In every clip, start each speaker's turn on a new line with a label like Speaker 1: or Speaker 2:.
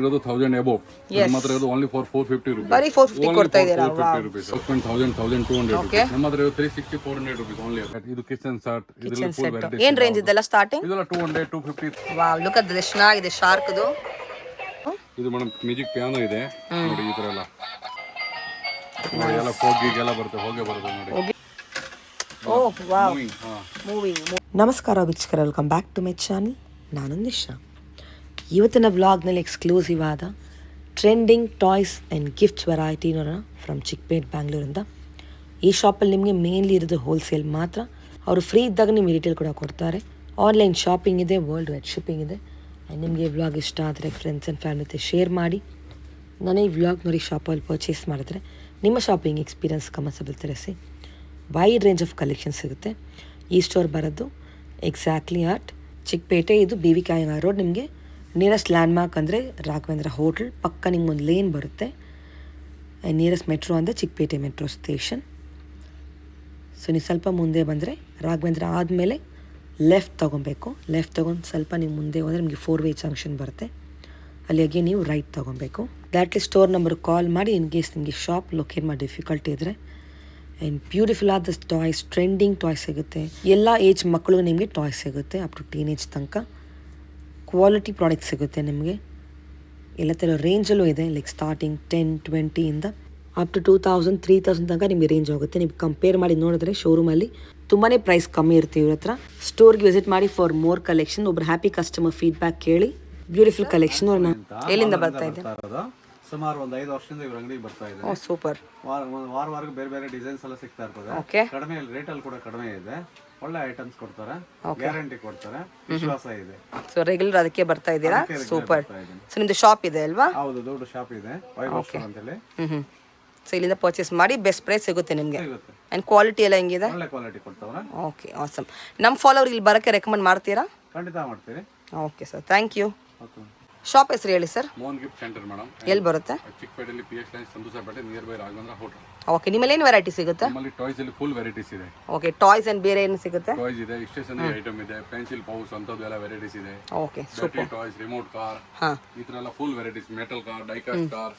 Speaker 1: ಇರೋದು 1000 above. ನಮ್ಮ ಹತ್ರ ಇರೋದು only for 450 rupees.
Speaker 2: ಬರೀ 450 ಕೊಡ್ತಾ ಇದ್ದೀರಾ?
Speaker 1: 450 rupees. 1000, 1200 rupees. ನಮ್ಮ ಹತ್ರ ಇರೋದು 360, 400 rupees only. ಇದು ಕಿಚನ್ ಸೆಟ್. ಇದರಲ್ಲಿ ಫುಲ್ ವೆರೈಟಿ.
Speaker 2: ಏನ್ ರೇಂಜ್ ಇದೆಲ್ಲ ಸ್ಟಾರ್ಟಿಂಗ್?
Speaker 1: ಇದೆಲ್ಲ 200, 250.
Speaker 2: ವಾವ್, ಲುಕ್ ಅಟ್ ದಿಸ್, ಚೆನ್ನಾಗಿದೆ ಶಾರ್ಕ್ದು.
Speaker 1: ಇದು ಮೇಡಮ್ ಮ್ಯೂಸಿಕ್ ಪಿಯಾನೋ ಇದೆ ನೋಡಿ. ಈ ತರ ಎಲ್ಲ ಎಲ್ಲ ಫೋಗಿಗೆಲ್ಲ ಬರುತ್ತೆ, ಹೋಗೇ ಬರುತ್ತೆ ನೋಡಿ.
Speaker 2: Oh wow, moving.
Speaker 3: ನಮಸ್ಕಾರ ವೀಕ್ಷಕರ, welcome back to my channel. ನಾನು ನಿಶಾ. ಇವತ್ತಿನ ವ್ಲಾಗ್ನಲ್ಲಿ ಎಕ್ಸ್ಕ್ಲೂಸಿವ್ ಆದ trending toys and gifts variety ನೋಡೋಣ ಫ್ರಮ್ ಚಿಕ್ಪೇಟ್ ಬ್ಯಾಂಗ್ಳೂರಿಂದ. ಈ ಶಾಪಲ್ಲಿ ನಿಮಗೆ ಮೇನ್ಲಿ ಇರೋದು ಹೋಲ್ಸೇಲ್ ಮಾತ್ರ. ಅವರು ಫ್ರೀ ಇದ್ದಾಗ ನಿಮಗೆ ರಿಟೇಲ್ ಕೂಡ ಕೊಡ್ತಾರೆ. ಆನ್ಲೈನ್ ಶಾಪಿಂಗ್ ಇದೆ, ವರ್ಲ್ಡ್ ವೈಡ್ ಶಿಪ್ಪಿಂಗ್ ಇದೆ. ಆ್ಯಂಡ್ ನಿಮಗೆ ವ್ಲಾಗ್ ಇಷ್ಟ ಆದರೆ ಫ್ರೆಂಡ್ಸ್ ಆ್ಯಂಡ್ ಫ್ಯಾಮಿಲಿ ಜೊತೆ ಶೇರ್ ಮಾಡಿ. ನಾನು ಈ ವ್ಲಾಗ್ ನೋಡಿ ಶಾಪಲ್ಲಿ ಪರ್ಚೇಸ್ ಮಾಡಿದ್ರೆ ನಿಮ್ಮ ಶಾಪಿಂಗ್ ಎಕ್ಸ್ಪೀರಿಯನ್ಸ್ ಕಮೆಂಟ್ಸಲ್ಲಿ ತಿಳಿಸಿ. ವೈಡ್ ರೇಂಜ್ ಆಫ್ ಕಲೆಕ್ಷನ್ ಸಿಗುತ್ತೆ. ಈ ಸ್ಟೋರ್ ಬರೋದು ಎಕ್ಸಾಕ್ಟ್ಲಿ ಅಟ್ ಚಿಕ್ಕಪೇಟೆ. ಇದು BV ಕಾಯಂಗ ರೋಡ್. ನಿಮಗೆ ನಿಯರೆಸ್ಟ್ ಲ್ಯಾಂಡ್ಮಾರ್ಕ್ ಅಂದರೆ ರಾಘವೇಂದ್ರ ಹೋಟೆಲ್ ಪಕ್ಕ ನಿಮ್ಗೊಂದು ಲೇನ್ ಬರುತ್ತೆ. ನಿಯರೆಸ್ಟ್ ಮೆಟ್ರೋ ಅಂದರೆ ಚಿಕ್ಕಪೇಟೆ ಮೆಟ್ರೋ ಸ್ಟೇಷನ್. ಸೊ ನೀವು ಸ್ವಲ್ಪ ಮುಂದೆ ಬಂದರೆ ರಾಘವೇಂದ್ರ ಆದಮೇಲೆ ಲೆಫ್ಟ್ ತೊಗೊಬೇಕು. ಲೆಫ್ಟ್ ತೊಗೊಂಡು ಸ್ವಲ್ಪ ನೀವು ಮುಂದೆ ಹೋದರೆ ನಿಮಗೆ 4-way ಜಂಕ್ಷನ್ ಬರುತ್ತೆ. ಅಲ್ಲಿಗೆ ನೀವು ರೈಟ್ ತೊಗೊಬೇಕು. ಡೈರೆಕ್ಟ್ಲಿ ಸ್ಟೋರ್ ನಂಬರ್ ಕಾಲ್ ಮಾಡಿ ಇನ್ ಕೇಸ್ ನಿಮಗೆ ಶಾಪ್ ಲೊಕೇಟ್ ಮಾಡಿ ಡಿಫಿಕಲ್ಟಿ ಇದ್ದರೆ. ಆ್ಯಂಡ್ ಬ್ಯೂಟಿಫುಲ್ ಆದ ಟಾಯ್ಸ್, ಟ್ರೆಂಡಿಂಗ್ ಟಾಯ್ಸ್ ಸಿಗುತ್ತೆ. ಎಲ್ಲ ಏಜ್ ಮಕ್ಕಳಿಗೂ ನಿಮಗೆ ಟಾಯ್ಸ್ ಸಿಗುತ್ತೆ, ಅಪ್ ಟು ಟೀನೇಜ್ ತನಕ. ಕ್ವಾಲಿಟಿ ಪ್ರಾಡಕ್ಟ್ ಸಿಗುತ್ತೆ ನಿಮಗೆ. ಎಲ್ಲ ಥರ ರೇಂಜಲ್ಲೂ ಇದೆ, ಲೈಕ್ ಸ್ಟಾರ್ಟಿಂಗ್ 10, 20ಇಂದ ಅಪ್ ಟು 2000, 3000 ತನಕ ನಿಮಗೆ ರೇಂಜ್ ಆಗುತ್ತೆ. ನೀವು ಕಂಪೇರ್ ಮಾಡಿ ನೋಡಿದ್ರೆ ಶೋರೂಮಲ್ಲಿ ತುಂಬಾ ಪ್ರೈಸ್ ಕಮ್ಮಿ ಇರುತ್ತೆ ಇವ್ರ ಹತ್ರ. ಸ್ಟೋರ್ಗೆ ವಿಸಿಟ್ ಮಾಡಿ ಫಾರ್ ಮೋರ್ ಕಲೆಕ್ಷನ್. ಒಬ್ರು ಹ್ಯಾಪಿ ಕಸ್ಟಮರ್ ಫೀಡ್ಬ್ಯಾಕ್ ಕೇಳಿ. Beautiful collection.
Speaker 2: ಎಲ್ಲಿಂದ ಬರ್ತಾ ಇದೆ?
Speaker 4: ಸುಮಾರು ಒಂದು 5 ವರ್ಷದಿಂದ ಇವ್ರ ಅಂಗಡಿಗೆ ಬರ್ತಾ ಇದೆ.
Speaker 2: ಸೂಪರ್.
Speaker 4: ವಾರ ಬೇರೆ ಬೇರೆ ಡಿಸೈನ್ಸ್ ಎಲ್ಲ ಸಿಗ್ತಾ ಇರ್ತದೆ. ಕಡಿಮೆ ರೇಟ್ ಅಲ್ಲಿ ಕೂಡ ಕಡಿಮೆ ಇದೆ. ಒಳ್ಳೆ ಐಟಮ್ಸ್ ಕೊಡ್ತಾರೆ, ಗ್ಯಾರಂಟಿ ಕೊಡ್ತಾರೆ, ವಿಶ್ವಾಸ ಇದೆ.
Speaker 2: ಸೊ ರೆಗ್ಯುಲರ್ ಅದಕ್ಕೆ ಬರ್ತಾ ಇದ್ದೀರಾ? ಸೂಪರ್. ಸೊ ನಿಮ್ದು ಶಾಪ್ ಇದೆ ಅಲ್ವಾ?
Speaker 4: ಹೌದು, ದೊಡ್ಡ ಶಾಪ್ ಇದೆ, ವೈಭವ್ ಸ್ಟೋರ್ ಅಂತ ಹೇಳಿ.
Speaker 2: ಸೊ ಇಲ್ಲಿಂದ ಪರ್ಚೇಸ್ ಮಾಡಿ ಬೆಸ್ಟ್ ಪ್ರೈಸ್ ಸಿಗುತ್ತೆ ನಿಮಗೆ. ಅಂಡ್ ಕ್ವಾಲಿಟಿ ಎಲ್ಲ ಹೆಂಗಿದೆ?
Speaker 4: ಒಳ್ಳೆ ಕ್ವಾಲಿಟಿ ಕೊಡ್ತಾವ್ರೆ.
Speaker 2: Okay, awesome. ನಮ್ಮ ಫಾಲೋವರ್ ಇಲ್ಲಿ ಬರೋಕ್ಕೆ ರೆಕಮೆಂಡ್ ಮಾಡ್ತೀರಾ?
Speaker 4: ಖಂಡಿತ ಮಾಡ್ತೀರಿ.
Speaker 2: Okay sir, thank you. Shop ಹೆಸರು ಹೇಳಿ sir.
Speaker 1: Mohan gift centre madam.
Speaker 2: ಎಲ್ಲಿ ಬರುತ್ತೆ?
Speaker 1: ಚಿಕ್ಕಪೇಟೆಯಲ್ಲಿ PH line Santoshpete near by Raghavendra hotel.
Speaker 2: Okay, ನಿಮ್ಮಲ್ಲಿ ಏನು ವೆರೈಟಿ ಸಿಗುತ್ತೆ?
Speaker 1: ನಮ್ಮಲ್ಲಿ ಟಾಯ್ಸ್ ಅಲ್ಲಿ ಫುಲ್ ವೆರೈಟೀಸ್ ಇದೆ.
Speaker 2: ಓಕೆ, ಟಾಯ್ಸ್ ಅಂಡ್ ಬೇರೆ ಏನು ಸಿಗುತ್ತೆ?
Speaker 1: ಟಾಯ್ಸ್ ಇದೆ, ಸ್ಟೇಷನರಿ ಐಟಮ್ ಇದೆ, ಪೆನ್ಸಿಲ್ ಪೌಚ್ ಅಂತದ್ದು ಎಲ್ಲ ವೆರೈಟೀಸ್ ಇದೆ.
Speaker 2: Okay,
Speaker 1: super. Toys, remote car, ಈ ತರ ಎಲ್ಲ full varieties. Metal car, diecast car.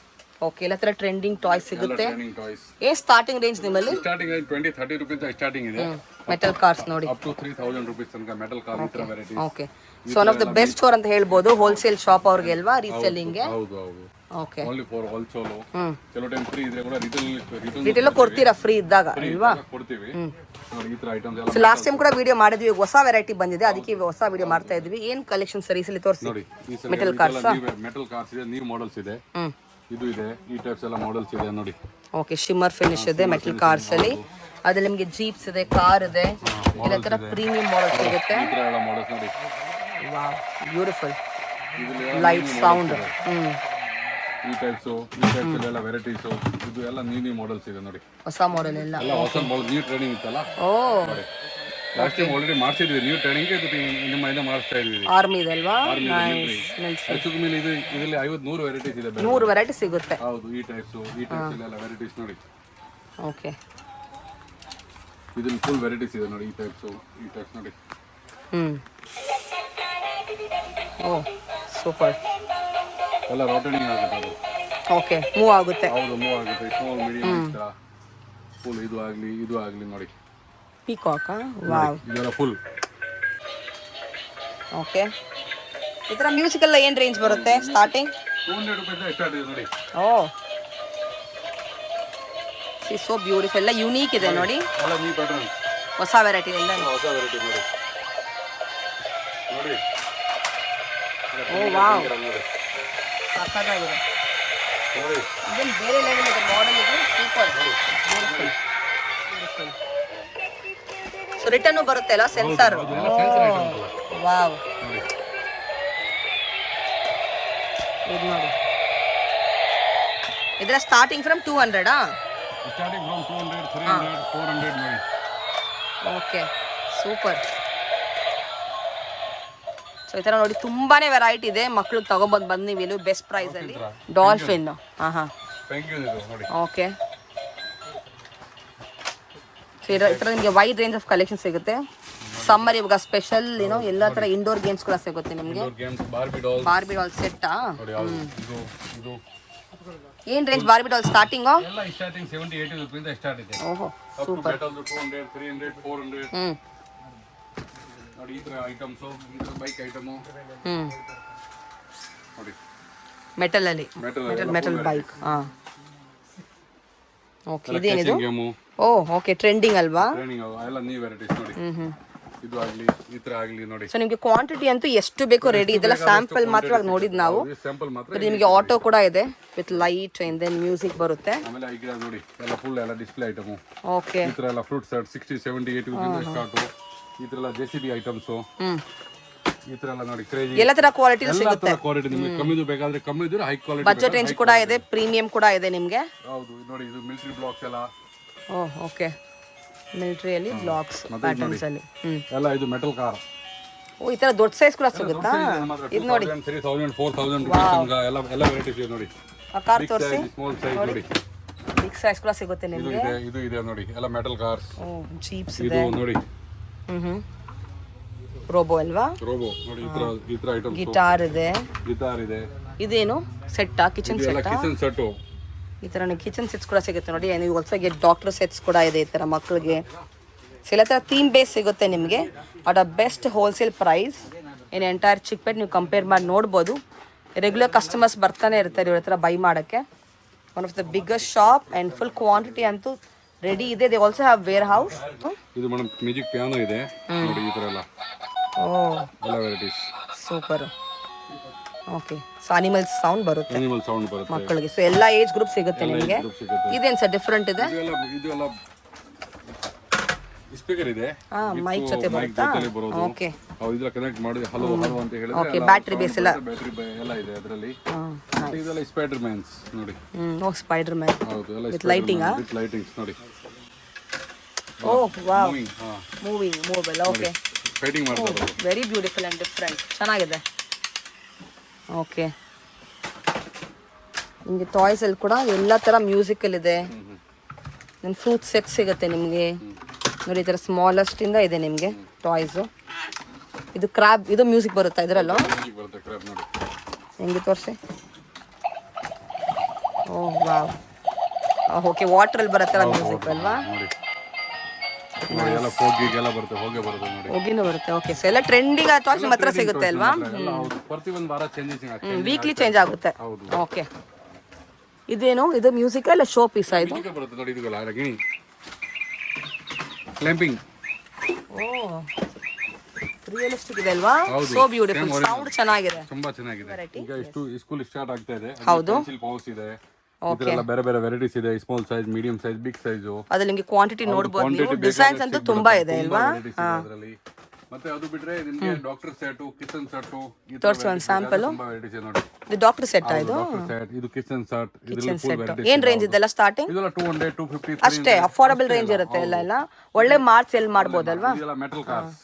Speaker 2: Okay, ಎಲ್ಲ ತರ ಟ್ರೆಂಡಿಂಗ್ ಟಾಯ್ಸ್ ಸಿಗುತ್ತೆ.
Speaker 1: Trending toys.
Speaker 2: ಏನು ಸ್ಟಾರ್ಟಿಂಗ್ ರೇಂಜ್ ನಿಮ್ಮಲ್ಲಿ?
Speaker 1: ಸ್ಟಾರ್ಟಿಂಗ್ ರೇಂಜ್ 20-30 ರೂಪೀಸ್ ಸ್ಟಾರ್ಟಿಂಗ್ ಇದೆ.
Speaker 2: ಮೆಟಲ್ ಕಾರ್ಸ್ ನೋಡಿ
Speaker 1: ಅಪ್ ಟು 3000 ರೂಪೀಸ್ ತನಕ ಮೆಟಲ್ ಕಾರ್ ಈ ತರ varieties.
Speaker 2: Okay, so one of the best store ಅಂತ ಹೇಳ್ಬೋದು ಹೋಲ್ಸೇಲ್ ಶಾಪ್ ಅವ್ರಿಗೆ ಅಲ್ವಾ, ರೀಸೆಲ್ಲಿಂಗ್ ಗೆ?
Speaker 1: ಹೌದು ಹೌದು.
Speaker 2: Okay,
Speaker 1: only for wholesale. ಕೆಲವು ಟೈಮ್ ಫ್ರೀ ಇದ್ರೆ ಕೂಡ
Speaker 2: ರಿಟೇಲ್ ಕೊಡ್ತೀರಾ ಫ್ರೀ ಇದ್ದಾಗ ಅಲ್ವಾ?
Speaker 1: ಕೊಡ್ತೀವಿ ನೋಡಿ. ಈ ತರ ಐಟಮ್ಸ್ ಎಲ್ಲ.
Speaker 2: ಸೊ ಲಾಸ್ಟ್ ಟೈಮ್ ಕೂಡ ವಿಡಿಯೋ ಮಾಡಿದ್ವಿ, ಹೊಸ ವೆರೈಟಿ ಬಂದಿದೆ, ಅದಕ್ಕೆ ಹೊಸ ವಿಡಿಯೋ ಮಾಡ್ತಾ ಇದ್ವಿ. ಏನು ಕಲೆಕ್ಷನ್ ಸರ್ ಈ ಸಲ ತೋರಿಸಿ
Speaker 1: ನೋಡಿ.
Speaker 2: Metal cars.
Speaker 1: ಮೆಟಲ್ ಕಾರ್ಸ್ ಇದೆ, ನ್ಯೂ ಮಾಡೆಲ್ಸ್ ಇದೆ, ಇದು ಇದೆ, ಈ ಟೈಪ್ಸ್ ಎಲ್ಲ ಮಾಡೆಲ್ಸ್ ಇದೆ ನೋಡಿ.
Speaker 2: ಓಕೆ, ಶಿಮ್ಮರ್ ಫಿನಿಶ್ ಇದೆ ಮೆಟಲ್ ಕಾರ್ಸ್ ಅಲ್ಲಿ. ಅದ್ರಲ್ಲಿ ನಿಮಗೆ ಜೀಪ್ಸ್ ಇದೆ, ಕಾರ್ ಇದೆ, ಎಲ್ಲ ತರ ಪ್ರೀಮಿಯಂ ಮಾಡೆಲ್ ಸಿಗುತ್ತೆ.
Speaker 1: ಈ ತರ ಎಲ್ಲ ಮಾಡೆಲ್ಸ್ ನೋಡಿ.
Speaker 2: Wow, beautiful. Light sound.
Speaker 1: ಈ ಟೈಪ್ಸ್ ಎಲ್ಲ ವೆರೈಟೀಸ್. ಇದು ಎಲ್ಲ ನ್ಯೂ ಮಾಡೆಲ್ಸ್ ಇದೆ ನೋಡಿ.
Speaker 2: ಹೊಸ ಮಾಡೆಲ್ ಎಲ್ಲ
Speaker 1: ಹೊಸ ಮಾಡೆಲ್. ನ್ಯೂ ಟ್ರೈನಿಂಗ್ ಇತ್ತಲ್ಲ.
Speaker 2: ಓ,
Speaker 1: ಲಾಸ್ಟ್ ಟೈಮ್ ಆಲ್ರೆಡಿ ಮಾಡಿಸಿದ್ವಿ ನ್ಯೂ ಟ್ರೈನಿಂಗ್. ನಿಮ್ಮ ಇಂದ ಮಾಡಿಸ್ತಾ ಇದೀವಿ.
Speaker 2: ಆರ್ಮಿ ಇದೆ ಅಲ್ವಾ? ನೈಸ್.
Speaker 1: ಹೆಚ್ಚು ಮೇಲೆ ಇದು ಇದರಲ್ಲಿ 50-100 ವೆರೈಟೀಸ್ ಇದೆ.
Speaker 2: 100 ವೆರೈಟಿ ಸಿಗುತ್ತೆ.
Speaker 1: ಹೌದು, ಈ ಟೈಪ್ಸ್ ಎಲ್ಲ ವೆರೈಟೀಸ್ ನೋಡಿ.
Speaker 2: ಓಕೆ,
Speaker 1: ಇದರಲ್ಲಿ ಫುಲ್ ವೆರೈಟೀಸ್ ಇದೆ ನೋಡಿ. ಈ ಟೈಪ್ಸ್ ನೋಡಿ.
Speaker 2: ಓ ಸೂಪರ್.
Speaker 1: ಎಲ್ಲ ರೋಟೇಟಿಂಗ್ ಆಗುತ್ತೆ ಅದು.
Speaker 2: ಓಕೆ, ಮೂವ್ ಆಗುತ್ತೆ.
Speaker 1: ಹೌದು, ಮೂವ್ ಆಗುತ್ತೆ. ಸ್ಮಾಲ್ ಮೀಡಿಯಂ ಇಷ್ಟ ಫುಲ್ ಇದು ಆಗಲಿ ನೋಡಿ.
Speaker 2: ಪೀಕಾಕ್. ವಾವ್,
Speaker 1: ಇದೆಲ್ಲ ಫುಲ್.
Speaker 2: ಓಕೆ, ಈ ಥರ ಮ್ಯೂಸಿಕ್ ಎಲ್ಲ ಏನು ರೇಂಜ್ ಬರುತ್ತೆ ಸ್ಟಾರ್ಟಿಂಗ್?
Speaker 1: 200 ರೂಪಾಯಿ ಸ್ಟಾರ್ಟ್ ಇದೆ ನೋಡಿ.
Speaker 2: ಓ, ಸಿ ಸೋ ಬ್ಯೂಟಿಫುಲ್. ಎಲ್ಲ ಯೂನಿಕ್ ಇದೆ ನೋಡಿ.
Speaker 1: ಎಲ್ಲ ನ್ಯೂ ಪ್ಯಾಟರ್ನ್,
Speaker 2: ಹೊಸ ವೆರೈಟಿ ಎಲ್ಲ.
Speaker 1: ಹೊಸ ವೆರೈಟಿ ನೋಡಿ. ನೋಡಿ.
Speaker 2: ಓ ವಾವ್,
Speaker 1: ನೋಡಿ.
Speaker 2: ಸಖತ್ತಾಗಿದೆ
Speaker 1: ನೋಡಿ.
Speaker 2: ಇದನ್ನು ಬೇರೆ ಲೆವೆಲ್ ಇದೆ ಮಾಡೆಲ್. ಇದು ಸೂಪರ್ ಬ್ಯೂಟಿಫುಲ್. ಸೊ ರಿಟರ್ನು ಬರುತ್ತೆ ಅಲ್ಲ, ಸೆನ್ಸರ್. ವಾವ್, ಇದು ನೋಡಿ. ಇದರ ಸ್ಟಾರ್ಟಿಂಗ್ ಫ್ರಮ್ 200.
Speaker 1: ಸ್ಟಾರ್ಟಿಂಗ್ ಫ್ರಮ್ 200, 300, 400 ನೋಡಿ.
Speaker 2: Okay, super. ಸೊ ಈ ಥರ ನೋಡಿ ತುಂಬಾನೇ ವೆರೈಟಿ ಇದೆ. ಮಕ್ಳಿಗೆ ತಗೊಬಂದು ಬಂದು ನೀವು ಇಲ್ಲಿ ಬೆಸ್ಟ್ ಪ್ರೈಸ್ ಅಲ್ಲಿ. ಡಾಲ್ಫಿನ್. ಓಕೆ, ಸೊ ಈ ಥರ ನಿಮಗೆ ವೈಡ್ ರೇಂಜ್ ಆಫ್ ಕಲೆಕ್ಷನ್ ಸಿಗುತ್ತೆ. ಸಮ್ಮರ್ ಇವಾಗ ಸ್ಪೆಷಲ್ ಏನೋ ಎಲ್ಲ ತರ ಇಂಡೋರ್ ಗೇಮ್ಸ್ ಕೂಡ ಸಿಗುತ್ತೆ ನಿಮ್ಗೆ.
Speaker 1: Games Barbie doll
Speaker 2: Barbie doll ಸೆಟ್ಟಾ?
Speaker 1: ನೋಡಿ ಯಾವುದು ಇದು ಇದು
Speaker 2: ಏನ್ ರೇಂಜ್ ಬಾರ್ಬಿ ಡಾಲ್ ಸ್ಟಾರ್ಟಿಂಗು?
Speaker 1: ಎಲ್ಲ ಸ್ಟಾರ್ಟಿಂಗ್ 70-80 ರೂಪಾಯಿಂದ ಸ್ಟಾರ್ಟ್ ಇದೆ.
Speaker 2: ಓಹೋ
Speaker 1: ಸೂಪರ್. ಮೆಟಲ್ 200 300 400 ನೋಡಿ ಈ ತರ ಐಟಮ್ಸ್, ಈ ಬೈಕ್ ಐಟಮ್ ನೋಡಿ
Speaker 2: ಮೆಟಲ್ ಅಲ್ಲಿ ಮೆಟಲ್ ಬೈಕ್. ಓಕೆ ಇದೇನಿದು? ಓ ಓಕೆ ಟ್ರೆಂಡಿಂಗ್ ಅಲ್ವಾ?
Speaker 1: ಟ್ರೈನಿಂಗ್ ಎಲ್ಲ ನ್ಯೂ ವೆರೈಟೀಸ್ ನೋಡಿ. ಇದು ಆಗ್ಲಿ ಈ ತರ ಆಗ್ಲಿ ನೋಡಿ.
Speaker 2: ಸೊ ನಿಮಗೆ ಕ್ವಾಂಟಿಟಿ ಅಂತೂ ಎಷ್ಟು ಬೇಕೋ ರೆಡಿ ಇದೆಲ್ಲ ಸ್ಯಾಂಪಲ್ ಮಾತ್ರ ನೋಡಿದ್ ನಾವು.
Speaker 1: ಸ್ಯಾಂಪಲ್ ಮಾತ್ರ.
Speaker 2: ನಿಮಗೆ ಆಟೋ ಕೂಡ ಇದೆ with light and then music ಬರುತ್ತೆ.
Speaker 1: ಆಮೇಲೆ ಈಗ ನೋಡಿ ಎಲ್ಲ ಫುಲ್ ಎಲ್ಲ ಡಿಸ್ಪ್ಲೇ ಐಟಮ್.
Speaker 2: ಓಕೆ
Speaker 1: ಈ ತರ ಎಲ್ಲ ಫ್ರೂಟ್ ಸೆಟ್ 60 70 80 ರೂಪಾಯಿಂದ ಸ್ಟಾರ್ಟ್. ಈ ತರ ಎಲ್ಲ ಜೆಸಿಬಿ ಐಟಮ್ಸ್. ಈ ತರ ಎಲ್ಲ ನೋಡಿ ಕ್ರೇಜಿ
Speaker 2: ಎಲ್ಲ ತರ ಕ್ವಾಲಿಟಿ ಸಿಗುತ್ತೆ.
Speaker 1: ಕ್ವಾಲಿಟಿ ನಿಮಗೆ ಕಮ್ಮಿದು ಬೇಕಾದ್ರೆ ಕಮ್ಮಿದು, ಹೈ ಕ್ವಾಲಿಟಿ
Speaker 2: ಬಜೆಟ್ ರೇಂಜ್ ಕೂಡ ಇದೆ, ಪ್ರೀಮಿಯಂ ಕೂಡ ಇದೆ ನಿಮಗೆ.
Speaker 1: ಹೌದು ನೋಡಿ ಇದು ಮಿಲಿಟರಿ ಬ್ಲಾಕ್ಸ್ ಎಲ್ಲ.
Speaker 2: ಓ ಓಕೆ ಮಿಲಿಟರಿಯಲ್ಲಿ ಬ್ಲಾಕ್ಸ್ ಪ್ಯಾಟರ್ನ್ಸ್ ಅಲ್ಲಿ.
Speaker 1: ಎಲ್ಲ ಇದು ಮೆಟಲ್ ಕಾರ್.
Speaker 2: ಓ ಈ ತರ ದೊಡ್ಡ ಸೈಜ್ ಕೂಡ ಸಿಗುತ್ತಾ? ಇದು ನೋಡಿ
Speaker 1: 3000 4000 ರೂಪಾಯಿ ಎಲ್ಲ ಎಲ್ಲ ವೆರೈಟೀಸ್ ಇದೆ ನೋಡಿ.
Speaker 2: ಆ ಕಾರ್ ತೋರಿಸಿ.
Speaker 1: ಸ್ಮಾಲ್ ಸೈಜ್ ನೋಡಿ.
Speaker 2: ಬಿಗ್ ಸೈಜ್ ಕೂಡ ಸಿಗುತ್ತೆ
Speaker 1: ಇದು
Speaker 2: ನಿಮಗೆ.
Speaker 1: ಇದೆ ಇದು ಇದೆ ನೋಡಿ ಎಲ್ಲ ಮೆಟಲ್ ಕಾರ್ಸ್.
Speaker 2: ಓ ಜೀಪ್ಸ್
Speaker 1: ಇದು
Speaker 2: ಇದೆ.
Speaker 1: ನೋಡಿ
Speaker 2: ರೋಬೋ ಅಲ್ವಾ?
Speaker 1: ರೋಬೋ ನೋಡಿ ಈ ತರ ಐಟಮ್ಸ್.
Speaker 2: ಗಿಟಾರ್ ಇದೆ.
Speaker 1: ಗಿಟಾರ್ ಇದೆ.
Speaker 2: ಇದೇನು ಸೆಟ್ಟಾ? ಕಿಚನ್
Speaker 1: ಇದೆಲ್ಲ
Speaker 2: ಸೆಟ್ಟಾ?
Speaker 1: Kitchen set.
Speaker 2: ಈ ತರ ಕಿಚನ್ ಸೆಟ್ಸ್ ಕೂಡ ಸಿಗುತ್ತೆ ನೋಡಿ. ನೀವು ಆಲ್ಸೋ ಗೆಟ್ ಡಾಕ್ಟರ್ ಸೆಟ್ಸ್ ಕೂಡ ಇದೆ ಈ ತರ ಮಕ್ಕಳಿಗೆ. ಸೊ ಎಲ್ಲ ತರ ಥೀಮ್ ಬೇಸ್ ಸಿಗುತ್ತೆ ನಿಮಗೆ at a best wholesale price in entire Chickpet. ನೀವು ಕಂಪೇರ್ ಮಾಡಿ ನೋಡ್ಬೋದು. ರೆಗ್ಯುಲರ್ ಕಸ್ಟಮರ್ಸ್ ಬರ್ತಾನೆ ಇರ್ತಾರೆ ಇವ್ರ ಹತ್ರ ಬೈ ಮಾಡೋಕ್ಕೆ. One of the biggest shop and full quantity ಅಂತೂ ರೆಡಿ ಇದೆ. They also have warehouse.
Speaker 1: ಇದು ಮೇಡಮ್ ಮ್ಯೂಸಿಕ್ ಪಿಯಾನೋ ಇದೆ ನೋಡಿ ಈ ತರ ಎಲ್ಲ.
Speaker 2: ಓ
Speaker 1: ಎಲ್ಲ varieties
Speaker 2: super. Okay so animals sound ಬರುತ್ತೆ
Speaker 1: ಅನಿಮಲ್ ಸೌಂಡ್ ಬರುತ್ತೆ
Speaker 2: ಮಕ್ಕಳಿಗೆ. ಸೊ ಎಲ್ಲ ಏಜ್ ಗ್ರೂಪ್ ಸಿಗುತ್ತೆ ನಿಮಗೆ. ಇದೇನು ಸರ್ ಡಿಫ್ರೆಂಟ್ ಇದೆ?
Speaker 1: ಇದು ಎಲ್ಲ ಸ್ಪೀಕರ್ ಇದೆ.
Speaker 2: ಮೈಕ್ ಜೊತೆ ಬರುತ್ತಾ? ಓಕೆ
Speaker 1: ಇದೆಲ್ಲ ಕನೆಕ್ಟ್ ಮಾಡಿ ಹಲೋ ಹಲೋ ಅಂತ ಹೇಳಿದ್ರೆ
Speaker 2: ಓಕೆ ಬ್ಯಾಟ್ರಿ ಬೇಸ್ ಎಲ್ಲ
Speaker 1: ಎಲ್ಲ ಇದೆ ಅದರಲ್ಲಿ. ಇದೆಲ್ಲ ಸ್ಪೈಡರ್ ಮ್ಯಾನ್ಸ್ ನೋಡಿ.
Speaker 2: ಓ ಸ್ಪೈಡರ್ ಮ್ಯಾನ್
Speaker 1: ಹೌದು ಎಲ್ಲ
Speaker 2: ವಿತ್ ಲೈಟಿಂಗ್.
Speaker 1: ವಿತ್ ಲೈಟಿಂಗ್ಸ್ ನೋಡಿ.
Speaker 2: ಓ ವಾವ್ ಮೂವಿಂಗ್ ಮೂವೆಲ್ಲ. ಓಕೆ
Speaker 1: ಫೈಟಿಂಗ್ ಮಾಡ್ತಾರೆ.
Speaker 2: ವೆರಿ ಬ್ಯೂಟಿಫುಲ್ ಆ್ಯಂಡ್ ಡಿಫ್ರೆಂಟ್ ಚೆನ್ನಾಗಿದೆ. ಓಕೆ ನಿಮಗೆ ಟಾಯ್ಸಲ್ಲಿ ಕೂಡ ಎಲ್ಲ ಥರ ಮ್ಯೂಸಿಕಲ್ ಇದೆ. ನನ್ನ ಫ್ರೂಟ್ ಸೆಟ್ ಸಿಗುತ್ತೆ ನಿಮಗೆ ನೋಡಿ. ಈ ಥರ ಸ್ಮಾಲೆಸ್ಟಿಂದ ಇದೆ ನಿಮಗೆ ಟಾಯ್ಸು. ಇದು ಕ್ರ್ಯಾಬ್ ಇದು ಮ್ಯೂಸಿಕ್ ಬರುತ್ತಾ ಇದರಲ್ಲೂ?
Speaker 1: ಬರುತ್ತೆ ಕ್ರ್ಯಾಬ್ ನೋಡಿ.
Speaker 2: ಹೆಂಗೆ ತೋರಿಸಿ. ಓಹ್ ವಾವ್ ಓಕೆ ವಾಟ್ರಲ್ಲಿ ಬರುತ್ತಲ್ಲ ಮ್ಯೂಸಿಕ್ ಅಲ್ವಾ?
Speaker 1: ನೋಡಿ ಎಲ್ಲ ಫೋಗಿಗೆಲ್ಲ ಬರುತ್ತೆ, ಹೊಗೆ ಬರುತ್ತೆ ನೋಡಿ.
Speaker 2: ಹೊಗೆನೂ ಬರುತ್ತೆ. ಓಕೆ ಸೊ ಎಲ್ಲ ಟ್ರೆಂಡಿಂಗ್ ಟಾಯ್ಸ್ ನಿಮ್ಮ ಹತ್ರ ಸಿಗುತ್ತೆ ಅಲ್ವಾ?
Speaker 1: ಪ್ರತಿ ಒಂದು ವಾರ ಚೇಂಜಸ್ ಆಗ್ತದೆ.
Speaker 2: ವೀಕ್ಲಿ ಚೇಂಜ್ ಆಗುತ್ತೆ.
Speaker 1: ಹೌದು.
Speaker 2: ಓಕೆ ಇದೇನು ಇದು ಮ್ಯೂಸಿಕ್ ಇಲ್ಲ ಶೋ ಪೀಸ್ ಇದು?
Speaker 1: ಬರುತ್ತೆ ನೋಡಿ. ಇದೆಲ್ಲ ಗಿಣಿ ಕ್ಲೈಂಪಿಂಗ್.
Speaker 2: ಓ ರಿಯಲಿಸ್ಟಿಕ್ ಇದೆ ಅಲ್ವಾ? So beautiful. ಸೌಂಡ್ ಚೆನ್ನಾಗಿದೆ,
Speaker 1: ತುಂಬಾ ಚೆನ್ನಾಗಿದೆ. ಈಗ ಇಷ್ಟು ಸ್ಕೂಲ್ ಸ್ಟಾರ್ಟ್ ಆಗ್ತಾ ಇದೆ.
Speaker 2: ಹೌದು
Speaker 1: ಪೌಸ್ ಇದೆ. ಇದೆಲ್ಲ ಬೇರೆ ಬೇರೆ ವೆರೈಟೀಸ್ ಇದೆ. Small size, medium size, big size.
Speaker 2: ಅದ್ರಲ್ಲಿ ನಿಮಗೆ ಕ್ವಾಂಟಿಟಿ ನೋಡಬಹುದು ನೀವು. ಡಿಸೈನ್ಸ್ ಅಂತೂ ತುಂಬಾ ಇದೆ ಅಲ್ವಾ?
Speaker 1: ಅದರಲ್ಲಿ ಮತ್ತೆ ಅದು ಬಿಟ್ರೆ ನಿಮಗೆ ಡಾಕ್ಟರ್ ಸೆಟ್, ಕಿಚನ್ ಸೆಟ್, ಈ
Speaker 2: ತೋರಿಸು ಒಂದು ಸ್ಯಾಂಪಲ್.
Speaker 1: ತುಂಬಾ ವೆರೈಟೀಸ್ ಇದೆ ನೋಡಿ.
Speaker 2: ಇದು ಡಾಕ್ಟರ್ ಸೆಟ್ ಇದು?
Speaker 1: ಡಾಕ್ಟರ್ ಸೆಟ್, ಇದು ಕಿಚನ್ ಸೆಟ್. ಇದರಲ್ಲಿ ಫುಲ್ ವೆರೈಟೀಸ್.
Speaker 2: ಏನ್ ರೇಂಜ್ ಇದೆಲ್ಲ ಸ್ಟಾರ್ಟಿಂಗ್?
Speaker 1: ಇದೆಲ್ಲ 200 250
Speaker 2: ಅಷ್ಟೇ ಅಫೋರ್ಡಬಲ್ ರೇಂಜ್ ಇರುತ್ತೆ ಎಲ್ಲ. ಎಲ್ಲ ಒಳ್ಳೆ ಮಾರ್ಕ್ ಸೆಲ್ ಮಾಡಬಹುದಲ್ವಾ?
Speaker 1: ಇದೆಲ್ಲ ಮೆಟಲ್ ಕಾರ್ಸ್.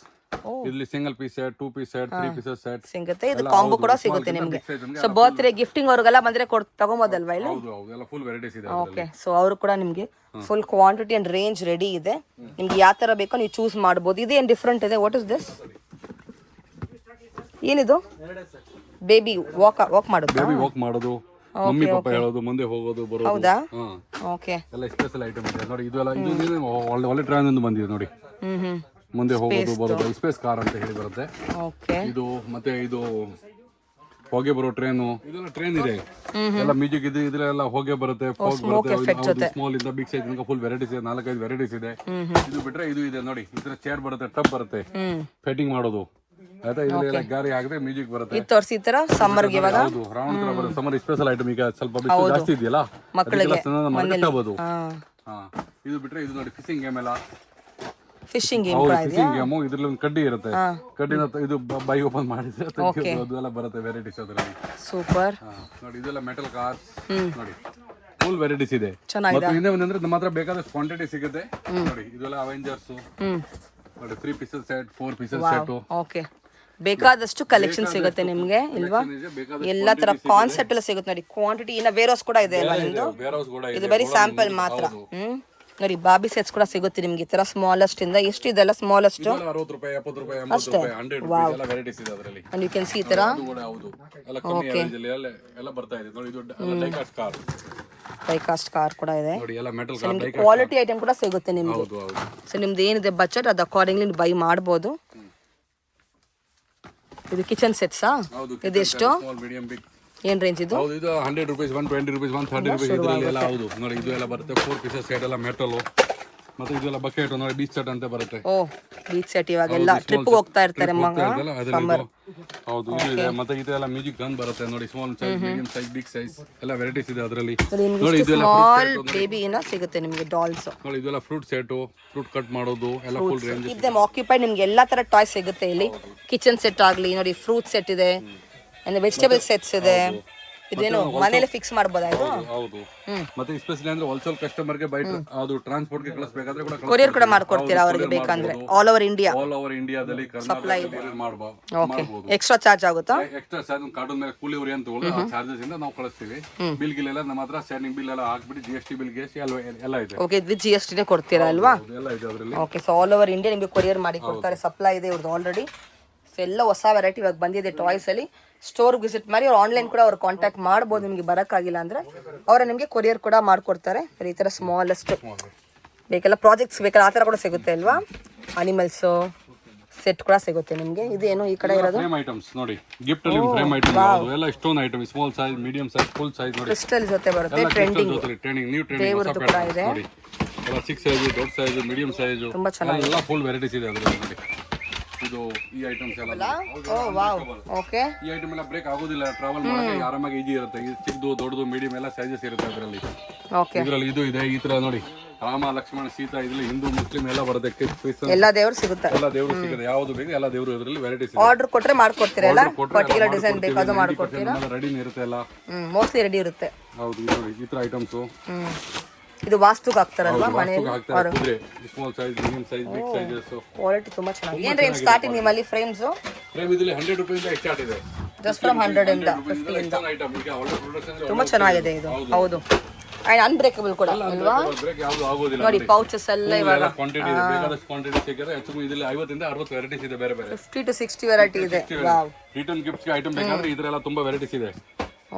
Speaker 1: ಇಲ್ಲಿ single piece set, 2 piece set, 3 pieces set
Speaker 2: ಸಿಗುತ್ತೆ. ಇದು ಕಾಂಬೋ ಕೂಡ ಸಿಗುತ್ತೆ ನಿಮಗೆ. ಸೊ ಬರ್ತ್ಡೇ ಗಿಫ್ಟಿಂಗ್ ಅವ್ರಿಗೆಲ್ಲ ಬಂದ್ರೆ ತಗೊಂಬೋದಲ್ವಾ ಇಲ್ಲಿ?
Speaker 1: ಹೌದು ಹೌದು ಎಲ್ಲ ಫುಲ್ ವೆರೈಟೀಸ್ ಇದೆ.
Speaker 2: ಓಕೆ ಸೊ ಅವರು ಕೂಡ ನಿಮಗೆ full quantity and range ready ಇದೆ. ನಿಮ್ಗೆ ಯಾವ ತರ ಬೇಕೋ ನೀವು ಚೂಸ್ ಮಾಡಬಹುದು. ಇದೇನು ಡಿಫ್ರೆಂಟ್ ಇದೆ? What is this? ಏನಿದು? ಬೇಬಿ ವಾಕ್ ಮಾಡೋದು?
Speaker 1: ಬೇಬಿ ವಾಕ್ ಮಾಡೋದು, ಮಮ್ಮಿ ಪಾಪ ಹೇಳೋದು, ಮುಂದೆ ಹೋಗೋದು ಬರೋದು.
Speaker 2: ಹೌದಾ? ಓಕೆ
Speaker 1: ಎಲ್ಲ ಸ್ಪೆಷಲ್ ಐಟಮ್ ಇದೆ ನೋಡಿ. ಇದು ಎಲ್ಲ ಇದು ಒಳ್ಳೆ ಟ್ರೈನ್ ಒಂದು ಬಂದಿದೆ ನೋಡಿ. ಮುಂದೆ ಹೋಗೋದು ಬರೋದು ಸ್ಪೇಸ್ ಕಾರ್ ಅಂತ ಹೇಳಿ ಬರುತ್ತೆ.
Speaker 2: ಓಕೆ
Speaker 1: ಇದು ಮತ್ತೆ ಇದು ಹೊಗೆ ಬರೋ ಟ್ರೈನು. ಇದೆಲ್ಲ ಟ್ರೈನ್ ಇದೆ. ಎಲ್ಲ ಮ್ಯೂಸಿಕ್ ಇದೆ. ಇದೆಲ್ಲ ಹೊಗೆ ಬರುತ್ತೆ, ಫಾಗ್ ಬರುತ್ತೆ. ಸ್ಮಾಲ್ ಇಂದ ಬಿಗ್ ಸೈಜ್ ಫುಲ್ ವೆರೈಟೀಸ್ ಇದೆ. 4-5 ವೆರೈಟೀಸ್ ಇದೆ. ಇದು ಬಿಟ್ರೆ ಇದು ಇದೆ ನೋಡಿ. ಇದ್ರ ಚೇರ್ ಬರುತ್ತೆ, ಟಬ್ ಬರುತ್ತೆ, ಫೈಟಿಂಗ್ ಮಾಡೋದು. ಆಯ್ತಾ? ಇದೆಲ್ಲ ಗಾರಿ ಹಾಕಿದ್ರೆ ಮ್ಯೂಸಿಕ್ ಬರುತ್ತೆ.
Speaker 2: ಇದು ತೋರಿಸಿ ತರ ಸಮ್ಮರ್ಗೆ ಇವಾಗ.
Speaker 1: ಹೌದು ರೌಂಡ್ ತರ ಬರುತ್ತೆ. Summer special item. ಈಗ ಸ್ವಲ್ಪ ಬಿಸಿಲು ಜಾಸ್ತಿ ಇದೆಯಲ್ಲ
Speaker 2: ಮಕ್ಕಳಿಗೆ
Speaker 1: ಮಾಡಬಹುದು. ಇದು ಬಿಟ್ರೆ ಇದು ನೋಡಿ ಫಿಶಿಂಗ್ ಗೇಮ್ ಎಲ್ಲ.
Speaker 2: Fishing game
Speaker 1: fishing game. ಇದ್ರಲ್ಲಿ ಒಂದು ಕಡ್ಡಿ ಇರುತ್ತೆ. ಕಡ್ಡಿನ ಇದು ಬೈ ಓಪನ್ ಮಾಡಿದ್ರೆ ಅದೆಲ್ಲ ಬರುತ್ತೆ ವೆರೈಟೀಸ್ ಅದರಲ್ಲಿ.
Speaker 2: ಸೂಪರ್
Speaker 1: ನೋಡಿ. ಇದೆಲ್ಲ ಮೆಟಲ್ ಕಾರ್ಸ್ ನೋಡಿ. ಫುಲ್ ವೆರೈಟೀಸ್ ಇದೆ.
Speaker 2: ಚೆನ್ನಾಗಿದೆ.
Speaker 1: ಮತ್ತೆ ಇನ್ನೇ ಒಂದಂದ್ರೆ ನಮ್ಮ ಹತ್ರ ಬೇಕಾದಷ್ಟು ಕ್ವಾಂಟಿಟಿ ಸಿಗುತ್ತೆ ನೋಡಿ. ಇದೆಲ್ಲ ಅವೆಂಜರ್ಸ್ ನೋಡಿ. 3 pieces set, 4 pieces set.
Speaker 2: Okay ಬೇಕಾದಷ್ಟು ಕಲೆಕ್ಷನ್ ಸಿಗುತ್ತೆ ನಿಮ್ಗೆ ಇಲ್ವಾ? ಎಲ್ಲ ತರ ಕಾನ್ಸೆಪ್ಟ್ ಎಲ್ಲ ಸಿಗುತ್ತೆ ನೋಡಿ. ಕ್ವಾಂಟಿಟಿ ಇನ್ನ ವೇರ್ ಹೌಸ್ ಕೂಡ ಇದೆ ಅಲ್ವಾ ನಿಮ್ದು? ಇದು ಬರೀ ಸ್ಯಾಂಪಲ್ ಮಾತ್ರ. ನೋಡಿ ಬಾಬಿ ಸೆಟ್ಸ್ ಕೂಡ ಸಿಗುತ್ತೆ ನಿಮ್ಗೆ ಈ ತರ ಸ್ಮಾಲೆಸ್ಟ್ ಇಂದ. ಎಷ್ಟು ಇದೆಲ್ಲ ಸ್ಮಾಲೆಸ್ಟ್?
Speaker 1: ಇದೆಲ್ಲ 60 ರೂಪಾಯಿ 70 ರೂಪಾಯಿ 80 ರೂಪಾಯಿ 100 ರೂಪಾಯಿ ಎಲ್ಲ ವೆರೈಟೀಸ್ ಇದೆ ಅದರಲ್ಲಿ.
Speaker 2: ಅಂಡ್ ಯು ಕ್ಯಾನ್ ಸಿ ಈ ತರ
Speaker 1: ಇದು ಕೂಡ ಹೌದು ಎಲ್ಲ ಕಮ್ಮಿ ರೇಂಜ್ ಅಲ್ಲಿ ಎಲ್ಲ ಬರ್ತಾ ಇದೆ ನೋಡಿ. ಇದು ಡೈಕಾಸ್ಟ್ ಕಾರ್,
Speaker 2: ಡೈಕಾಸ್ಟ್ ಕಾರ್ ಕೂಡ ಇದೆ
Speaker 1: ನೋಡಿ ಎಲ್ಲ ಮೆಟಲ್ ಕಾರ್, ಡೈಕಾಸ್ಟ್
Speaker 2: ಕ್ವಾಲಿಟಿ ಐಟಮ್ ಕೂಡ ಸಿಗುತ್ತೆ ನಿಮ್ಗೆ.
Speaker 1: ಹೌದು ಹೌದು.
Speaker 2: ಸೊ ನಿಮ್ದು ಏನಿದೆ ಬಜೆಟ್ ಅದು ಅಕಾರ್ಡಿಂಗ್ಲಿ ಬೈ ಮಾಡ್ಬೋದು. ಇದು ಕಿಚನ್ ಸೆಟ್ಸಾ?
Speaker 1: ಹೌದು.
Speaker 2: ಇದೆಷ್ಟು?
Speaker 1: ಸ್ಮಾಲ್ ಮೀಡಿಯಂ ಬಿಗ್
Speaker 2: ಏನ್ ರೇಂಜ್ ಇದು?
Speaker 1: ಹೌದು. ಇದು 100 ರೂಪೀಸ್ 120 ರೂಪೀಸ್ 130 ರೂಪೀಸ್ ಇದರಲ್ಲಿ ಎಲ್ಲ ಹೌದು ನೋಡಿ. ಇದು ಎಲ್ಲ ಬರುತ್ತೆ 4 ಪೀಸಸ್ ಸೆಟ್ ಎಲ್ಲ ಮೆಟಲ್. ಮತ್ತೆ ಇದೆಲ್ಲ ಬಕೆಟ್ ನೋಡಿ ಬೀಚ್ ಸೆಟ್ ಅಂತ ಬರುತ್ತೆ.
Speaker 2: ಓ ಬೀಚ್ ಸೆಟ್ ಇವಾಗೆಲ್ಲ ಟ್ರಿಪ್ ಹೋಗ್ತಾ ಇರ್ತಾರೆ ಮಗ.
Speaker 1: ಹೌದು ಇದು ಇದೆ. ಮತ್ತೆ ಇದೆಲ್ಲ ಮ್ಯೂಸಿಕ್ ಗನ್ ಬರುತ್ತೆ ನೋಡಿ. Small size, medium size, big size ಎಲ್ಲ ವೆರೈಟೀಸ್ ಇದೆ ಅದರಲ್ಲಿ. ನೋಡಿ ಇದೆಲ್ಲ
Speaker 2: ಸ್ಮಾಲ್ ಬೇಬಿ ಏನ ಸಿಗುತ್ತೆ ನಿಮ್ಗೆ ಡಾಲ್ಸ್.
Speaker 1: ನೋಡಿ ಇದೆಲ್ಲ ಫ್ರೂಟ್ ಸೆಟ್, ಫ್ರೂಟ್ ಕಟ್ ಮಾಡೋದು ಎಲ್ಲ ಫುಲ್ ರೇಂಜ್
Speaker 2: ಇದೆ. ಆಕ್ಯುಪೈಡ್ ನಿಮ್ಗೆ ಎಲ್ಲಾ ತರ ಟಾಯ್ಸ್ ಸಿಗುತ್ತೆ ಇಲ್ಲಿ. ಕಿಚನ್ ಸೆಟ್ ಆಗ್ಲಿ ನೋಡಿ, ಫ್ರೂಟ್ ಸೆಟ್ ಇದೆ, ವೆಜಿಟೇಬಲ್ ಸೆಟ್ಸ್ ಇದೆ. ಇದೇನು ಮನೇಲಿ ಫಿಕ್ಸ್ ಮಾಡಬಹುದಾ ಇದು?
Speaker 1: ಹೌದು. ಮತ್ತೆ ಎಸ್ಪೆಷಲಿ ಅಂದ್ರೆ ಹೋಲ್ಸೇಲ್ ಕಸ್ಟಮರ್ ಗೆ ಬೈಟ್ ಅದು ಟ್ರಾನ್ಸ್ಪೋರ್ಟ್ ಗೆ ಕಳಿಸಬೇಕಾದ್ರೆ ಕೂಡ
Speaker 2: ಕೊರಿಯರ್ ಕೂಡ ಮಾಡ್ಕೊಡ್ತೀರಾ ಅವ್ರಿಗೆ ಬೇಕಂದ್ರೆ? All over India,
Speaker 1: all over ಇಂಡಿಯಾದಲ್ಲಿ ಕರ್ನಾಟಕದಲ್ಲಿ ಮಾಡಬಹುದು.
Speaker 2: ಎಕ್ಸ್ಟ್ರಾ ಚಾರ್ಜ್ ಆಗುತ್ತಾ?
Speaker 1: ಎಕ್ಸ್ಟ್ರಾ ಚಾರ್ಜ್ ಕಾರ್ಟೂನ್ ಮೇಲೆ ಕೂಲಿ ಅವ್ರು ಏನು ತಗೊಳ್ಳೋ ಆ ಚಾರ್ಜಸ್ ಇಂದ ನಾವು ಕಳಿಸ್ತೀವಿ. ಬಿಲ್ ಗಿಲ್ ಎಲ್ಲ ನಮ್ಮ ಹತ್ರ ಸ್ಟ್ಯಾಂಡಿಂಗ್ ಬಿಲ್ ಎಲ್ಲ ಹಾಕ್ಬಿಟ್ಟು GST ಬಿಲ್ ಗೆ ಎಲ್ಲ ಇದೆ.
Speaker 2: ಓಕೆ, ವಿತ್ GST ನೇ ಕೊಡ್ತೀರಾ ಅಲ್ವಾ?
Speaker 1: ಎಲ್ಲ ಇದೆ ಅದರಲ್ಲಿ.
Speaker 2: Okay, so all over India ನಿಮಗೆ ಕೊರಿಯರ್ ಮಾಡಿ ಕೊಡ್ತಾರೆ. ಸಪ್ಲೈ ಇದೆ ಇವ್ರದ್ದು ಆಲ್ರೆಡಿ. ಸೊ ಎಲ್ಲ ಹೊಸ ವೆರೈಟಿ ಇವಾಗ ಬಂದಿದೆ ಟಾಯ್ಸ್ ಅಲ್ಲಿ. ಸ್ಟೋರ್ ವಿಸಿಟ್ ಮಾಡಿ ಅವ್ರು ಆನ್ಲೈನ್ ಕೂಡ ಅವ್ರು ಕಾಂಟ್ಯಾಕ್ಟ್ ಮಾಡ್ಬೋದು. ನಿಮಗೆ ಬರೋಕ್ಕಾಗಿಲ್ಲ ಅಂದ್ರೆ ಅವರ ನಿಮಗೆ ಕೊರಿಯರ್ ಕೂಡ ಮಾಡ್ಕೊಡ್ತಾರೆ. ಈ ಥರ ಸ್ಮಾಲೆಸ್ಟ್ ಬೇಕೆಲ್ಲ ಪ್ರಾಜೆಕ್ಟ್ಸ್ ಬೇಕಲ್ಲ ಆ ಥರ ಕೂಡ ಸಿಗುತ್ತೆ ಅಲ್ವಾ? ಅನಿಮಲ್ಸು ಸೆಟ್ ಕೂಡ ಸಿಗುತ್ತೆ ನಿಮಗೆ. ಇದೇನು ಈ ಕಡೆ ಇರೋದು?
Speaker 1: ಫ್ರೇಮ್ ಐಟಮ್ಸ್ ನೋಡಿ. ಗಿಫ್ಟ್ ಅಲ್ಲಿ ಫ್ರೇಮ್ ಐಟಮ್ ಎಲ್ಲ stone item, small size, medium size, full size ನೋಡಿ.
Speaker 2: ಕ್ರಿಸ್ಟಲ್ ಜೊತೆ ಬರುತ್ತೆ. ಟ್ರೆಂಡಿಂಗ್
Speaker 1: ನ್ಯೂ ಟ್ರೆಂಡಿಂಗ್ ಹೊಸ
Speaker 2: ಕೂಡ ಇದೆ
Speaker 1: ನೋಡಿ. ಎಲ್ಲ 6 ಸೈಜ್, ದೊಡ್ಡ ಸೈಜ್, ಮೀಡಿಯಂ ಸೈಜ್ ಎಲ್ಲ ಫುಲ್ ವೆರೈಟೀಸ್ ಇದೆ ಅದರಲ್ಲಿ ನೋಡಿ. ಇದು ಈ ಐಟಮ್ಸ್ ಎಲ್ಲ
Speaker 2: ಓ ವಾವ್. ಓಕೆ,
Speaker 1: ಈ ಐಟಮ್ ಎಲ್ಲ ಬ್ರೇಕ್ ಆಗೋದಿಲ್ಲ. ಟ್ರಾವೆಲ್ ಮಾಡಕ್ಕೆ ಆರಾಮಾಗಿ ಈಜಿ ಇರುತ್ತೆ. ಇದು ಚಿಕ್ಕದು, ದೊಡ್ಡದು, ಮೀಡಿಯಂ ಎಲ್ಲ ಸೈಜಸ್ ಇರುತ್ತೆ ಅದರಲ್ಲಿ.
Speaker 2: ಓಕೆ,
Speaker 1: ಇದರಲ್ಲಿ ಇದು ಇದೆ ಈ ತರ ನೋಡಿ. ರಾಮ, ಲಕ್ಷ್ಮಣ, ಸೀತಾ, ಇದರಲ್ಲಿ ಹಿಂದೂ, ಮುಸ್ಲಿಂ ಎಲ್ಲ ಬರುತ್ತೆ.
Speaker 2: ಎಲ್ಲ ದೇವರು ಸಿಗುತ್ತೆ.
Speaker 1: ಎಲ್ಲ ದೇವರು ಸಿಗುತ್ತೆ. ಯಾವುದು ಬೇಕು ಎಲ್ಲ ದೇವರು ಇದರಲ್ಲಿ ವೆರೈಟೀಸ್.
Speaker 2: ಆರ್ಡರ್ ಕೊಟ್ರೆ ಮಾಡ್ಕೊಡ್ತೀರಾ? ಎಲ್ಲ ಪರ್ಟಿಕ್ಯುಲರ್ ಡಿಸೈನ್ ಬೇಕಾದ್ರೂ ಮಾಡ್ಕೊಡ್ತೀರಾ?
Speaker 1: ರೆಡಿನೇ ಇರುತ್ತೆ ಎಲ್ಲ.
Speaker 2: ಮೋಸ್ಟ್ಲಿ ರೆಡಿ ಇರುತ್ತೆ.
Speaker 1: ಹೌದು. ಇದು ನೋಡಿ ಈ ತರ ಐಟಮ್ಸ್.
Speaker 2: ಇದು ವಾಸ್ತುಗೆ ಹಾಕ್ತಾರಲ್ವಾ ಮನೆಯಲ್ಲಿ?
Speaker 1: Small size, medium size, big sizes.
Speaker 2: Quality ತುಂಬಾ ಚೆನ್ನಾಗಿದೆ. ಏನ್ ರೇಂಜ್ ಸ್ಟಾರ್ಟಿಂಗ್ ನಿಮ್ಮಲ್ಲಿ ಫ್ರೇಮ್ಸ್?
Speaker 1: ಫ್ರೇಮ್ ಇದರಲ್ಲಿ 100 ರೂಪಾಯಿಂದ ಸ್ಟಾರ್ಟ್ ಇದೆ.
Speaker 2: ಜಸ್ಟ್ ಫ್ರಮ್ 100 ಇಂದ 50 ಇಂದ.
Speaker 1: ಐಟಮ್ ಈಗ ಆರ್ಡರ್ ಪ್ರೊಡಕ್ಷನ್
Speaker 2: ತುಂಬಾ ಚೆನ್ನಾಗಿದೆ ಇದು. ಹೌದು, ಅಂಡ್ ಅನ್ಬ್ರೇಕಬಲ್ ಕೂಡ ಅಲ್ವಾ?
Speaker 1: ಬ್ರೇಕ್ ಯಾವುದು ಆಗೋದಿಲ್ಲ
Speaker 2: ನೋಡಿ ಪೌಚಸ್ ಎಲ್ಲ ಇವಾಗ
Speaker 1: ಕ್ವಾಂಟಿಟಿ ಇದೆ. ಬೇಕಾದಷ್ಟು ಕ್ವಾಂಟಿಟಿ ಸಿಗುತ್ತೆ. ಹೆಚ್ಚು ಇದರಲ್ಲಿ 50 ಇಂದ 60 ವೆರೈಟೀಸ್ ಇದೆ. ಬೇರೆ ಬೇರೆ
Speaker 2: 50 to 60 ವೆರೈಟಿ ಇದೆ. ವಾವ್.
Speaker 1: ರಿಟರ್ನ್ ಗಿಫ್ಟ್ಸ್ ಗೆ ಐಟಮ್ ಬೇಕಾದ್ರೆ ಇದರೆಲ್ಲ ತುಂಬಾ ವೆರೈಟೀಸ್ ಇದೆ.